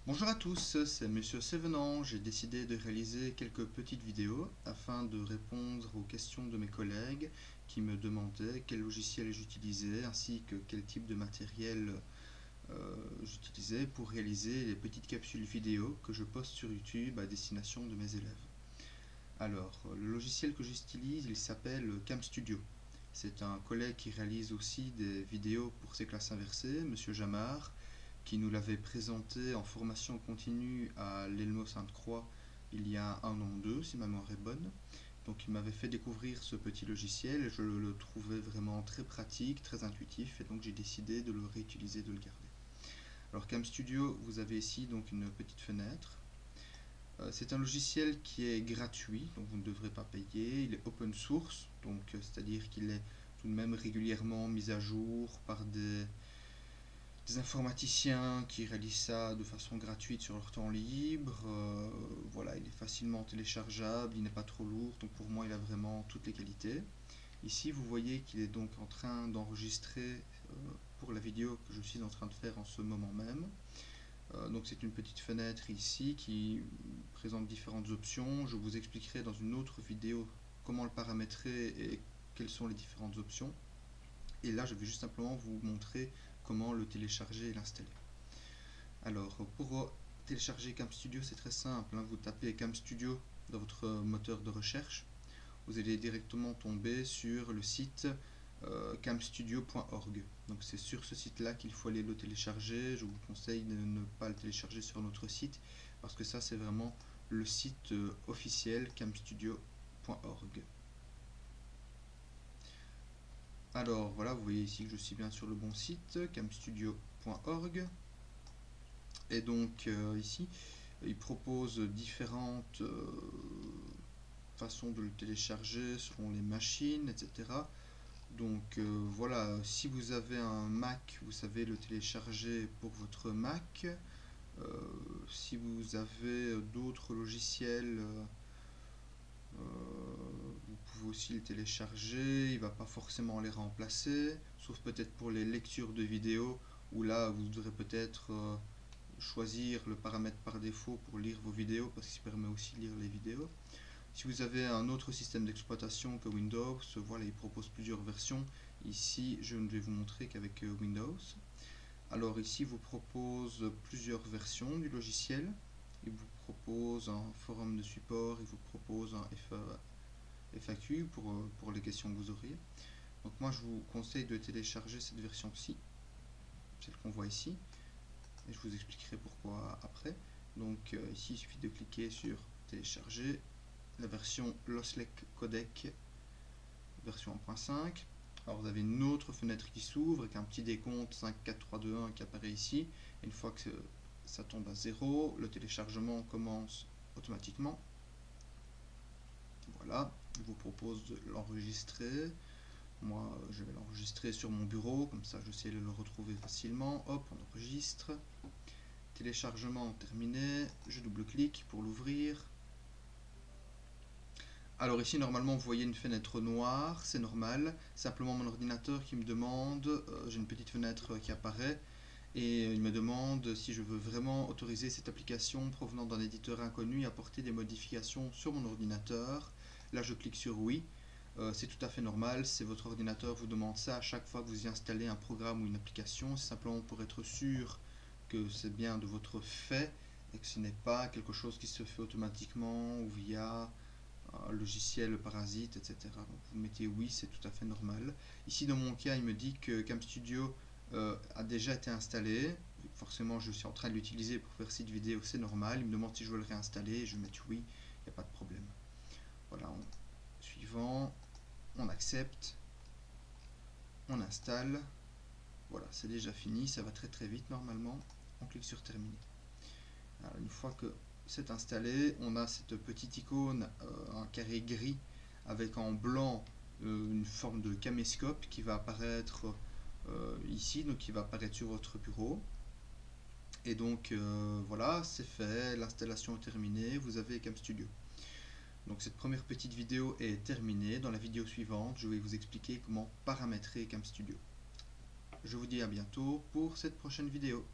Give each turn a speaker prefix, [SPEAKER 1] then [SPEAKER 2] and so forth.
[SPEAKER 1] Bonjour à tous, c'est Monsieur Sévenant. J'ai décidé de réaliser quelques petites vidéos afin de répondre aux questions de mes collègues qui me demandaient quel logiciel j'utilisais ainsi que quel type de matériel j'utilisais pour réaliser les petites capsules vidéo que je poste sur YouTube à destination de mes élèves. Alors, le logiciel que j'utilise, il s'appelle CamStudio. C'est un collègue qui réalise aussi des vidéos pour ses classes inversées, Monsieur Jamard, qui nous l'avait présenté en formation continue à l'Elmo Sainte-Croix il y a un an ou deux, si ma mémoire est bonne. Donc il m'avait fait découvrir ce petit logiciel et je le trouvais vraiment très pratique, très intuitif, et donc j'ai décidé de le réutiliser, de le garder. Alors CamStudio, vous avez ici donc une petite fenêtre. C'est un logiciel qui est gratuit, donc vous ne devrez pas payer. Il est open source, donc c'est-à-dire qu'il est tout de même régulièrement mis à jour par des informaticiens qui réalisent ça de façon gratuite sur leur temps libre. Voilà, il est facilement téléchargeable, il n'est pas trop lourd, donc pour moi il a vraiment toutes les qualités. Ici vous voyez qu'il est donc en train d'enregistrer pour la vidéo que je suis en train de faire en ce moment même. Donc c'est une petite fenêtre ici qui présente différentes options. Je vous expliquerai dans une autre vidéo comment le paramétrer et quelles sont les différentes options. Et là je vais juste simplement vous montrer comment le télécharger et l'installer. Alors pour télécharger CamStudio, c'est très simple, hein. Vous tapez CamStudio dans votre moteur de recherche, vous allez directement tomber sur le site camstudio.org. Donc c'est sur ce site là qu'il faut aller le télécharger. Je vous conseille de ne pas le télécharger sur notre site parce que ça c'est vraiment le site officiel camstudio.org. Alors voilà, vous voyez ici que je suis bien sur le bon site, camstudio.org. Et donc ici, il propose différentes façons de le télécharger selon les machines, etc. Donc voilà, si vous avez un Mac, vous savez le télécharger pour votre Mac. Si vous avez d'autres logiciels, vous pouvez aussi les télécharger. Il ne va pas forcément les remplacer, sauf peut-être pour les lectures de vidéos, où là vous devrez peut-être choisir le paramètre par défaut pour lire vos vidéos, parce qu'il permet aussi de lire les vidéos. Si vous avez un autre système d'exploitation que Windows, voilà, il propose plusieurs versions. Ici, je ne vais vous montrer qu'avec Windows. Alors ici, il vous propose plusieurs versions du logiciel. Il vous propose un forum de support, il vous propose un FAQ pour les questions que vous auriez. Donc moi, je vous conseille de télécharger cette version-ci, celle qu'on voit ici. Et je vous expliquerai pourquoi après. Donc ici, il suffit de cliquer sur télécharger la version Lossless Codec version 1.5. Alors vous avez une autre fenêtre qui s'ouvre avec un petit décompte 5, 4, 3, 2, 1 qui apparaît ici. Et une fois que ça tombe à 0, le téléchargement commence automatiquement. Voilà, je vous propose de l'enregistrer. Moi, je vais l'enregistrer sur mon bureau, comme ça je sais le retrouver facilement. Hop, on enregistre. Téléchargement terminé. Je double-clique pour l'ouvrir. Alors ici, normalement, vous voyez une fenêtre noire, c'est normal. Simplement mon ordinateur qui me demande, j'ai une petite fenêtre qui apparaît, et il me demande si je veux vraiment autoriser cette application provenant d'un éditeur inconnu à apporter des modifications sur mon ordinateur. Là, je clique sur oui. C'est tout à fait normal, c'est votre ordinateur vous demande ça à chaque fois que vous y installez un programme ou une application. C'est simplement pour être sûr que c'est bien de votre fait et que ce n'est pas quelque chose qui se fait automatiquement ou via un logiciel parasite, etc. Donc vous mettez oui, c'est tout à fait normal. Ici dans mon cas, il me dit que CamStudio a déjà été installé. Forcément, je suis en train de l'utiliser pour faire cette vidéo, c'est normal. Il me demande si je veux le réinstaller, je vais mettre oui, il n'y a pas de problème. Voilà, suivant, on accepte, on installe. Voilà, c'est déjà fini, ça va très très vite normalement. On clique sur terminer. Alors, une fois que c'est installé, on a cette petite icône, un carré gris avec en blanc une forme de caméscope qui va apparaître ici, donc qui va apparaître sur votre bureau. Et donc voilà, c'est fait, l'installation est terminée, vous avez CamStudio. Donc cette première petite vidéo est terminée. Dans la vidéo suivante, je vais vous expliquer comment paramétrer CamStudio. Je vous dis à bientôt pour cette prochaine vidéo.